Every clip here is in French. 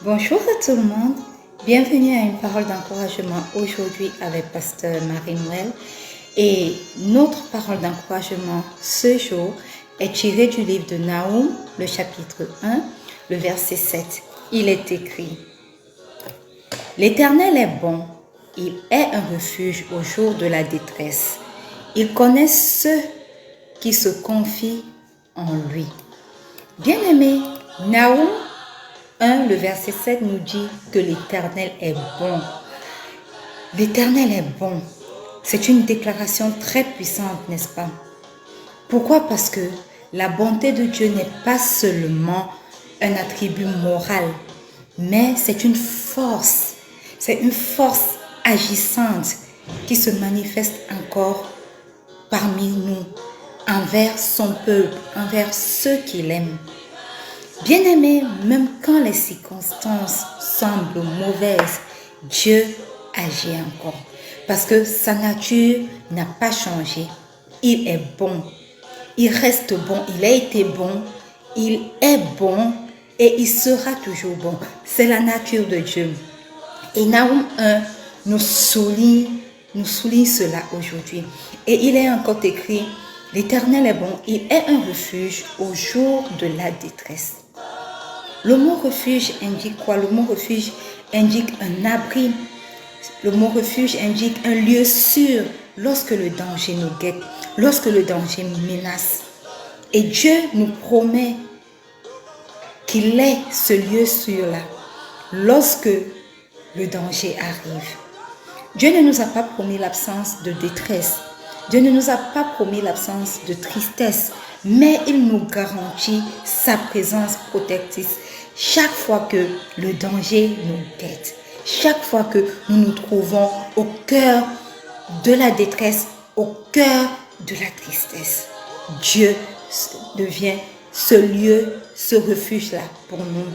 Bonjour à tout le monde, bienvenue à une parole d'encouragement aujourd'hui avec Pasteur Marie-Noël. Et notre parole d'encouragement ce jour est tirée du livre de Naoum, le chapitre 1, le verset 7. Il est écrit: L'Éternel est bon, il est un refuge au jour de la détresse. Il connaît ceux qui se confient en lui. Bien-aimé, Naoum 1, le verset 7 nous dit que l'Éternel est bon. L'Éternel est bon. C'est une déclaration très puissante, n'est-ce pas? Pourquoi? Parce que la bonté de Dieu n'est pas seulement un attribut moral, mais c'est une force. C'est une force agissante qui se manifeste encore parmi nous, envers son peuple, envers ceux qu'il aime. Bien-aimé, même quand les circonstances semblent mauvaises, Dieu agit encore. Parce que sa nature n'a pas changé. Il est bon. Il reste bon. Il a été bon. Il est bon. Et il sera toujours bon. C'est la nature de Dieu. Et Naoum 1 nous souligne cela aujourd'hui. Et il est encore écrit: l'Éternel est bon. Il est un refuge au jour de la détresse. Le mot refuge indique quoi? Le mot refuge indique un abri. Le mot refuge indique un lieu sûr lorsque le danger nous guette, lorsque le danger nous menace. Et Dieu nous promet qu'il est ce lieu sûr-là lorsque le danger arrive. Dieu ne nous a pas promis l'absence de détresse. Dieu ne nous a pas promis l'absence de tristesse, mais il nous garantit sa présence protectrice chaque fois que le danger nous guette, chaque fois que nous nous trouvons au cœur de la détresse, au cœur de la tristesse. Dieu devient ce lieu, ce refuge-là pour nous.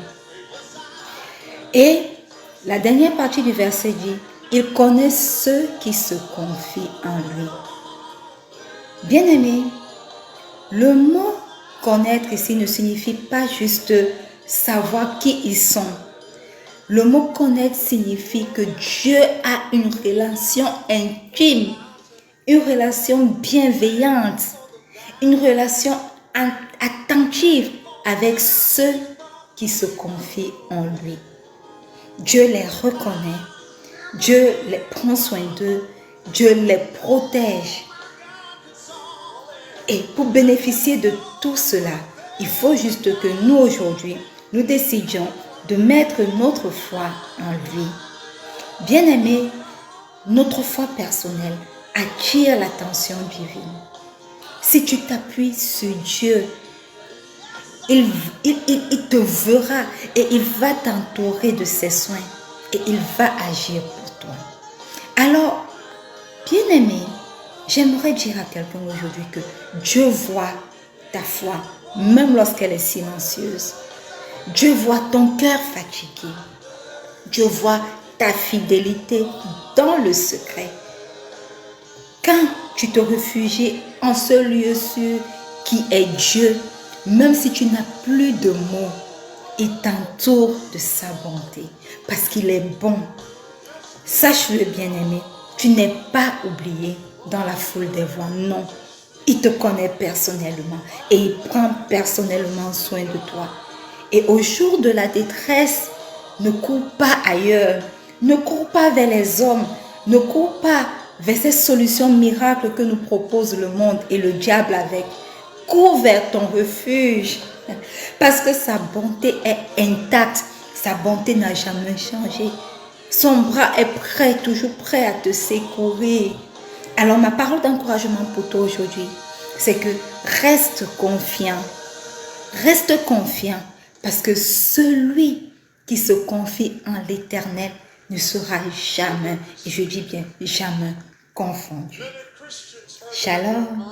Et la dernière partie du verset dit: il connaît ceux qui se confient en lui. Bien-aimé, le mot connaître ici ne signifie pas juste savoir qui ils sont. Le mot connaître signifie que Dieu a une relation intime, une relation bienveillante, une relation attentive avec ceux qui se confient en lui. Dieu les reconnaît, Dieu les prend soin d'eux, Dieu les protège. Et pour bénéficier de tout cela, il faut juste que nous aujourd'hui, nous décidions de mettre notre foi en lui. Bien-aimé, notre foi personnelle attire l'attention divine. Si tu t'appuies sur Dieu, il te verra et il va t'entourer de ses soins et il va agir pour toi. Alors, bien-aimé, j'aimerais dire à quelqu'un aujourd'hui que Dieu voit ta foi, même lorsqu'elle est silencieuse. Dieu voit ton cœur fatigué. Dieu voit ta fidélité dans le secret. Quand tu te réfugies en ce lieu sûr qui est Dieu, même si tu n'as plus de mots, il t'entoure de sa bonté parce qu'il est bon. Sache-le, bien-aimé, tu n'es pas oublié dans la foule des voix, non. Il te connaît personnellement et il prend personnellement soin de toi. Et au jour de la détresse, ne cours pas ailleurs, ne cours pas vers les hommes, ne cours pas vers ces solutions miracles que nous propose le monde et le diable avec. Cours vers ton refuge parce que sa bonté est intacte, sa bonté n'a jamais changé. Son bras est prêt, toujours prêt à te secourir. Alors ma parole d'encouragement pour toi aujourd'hui, c'est que reste confiant parce que celui qui se confie en l'Éternel ne sera jamais, et je dis bien jamais, confondu. Shalom.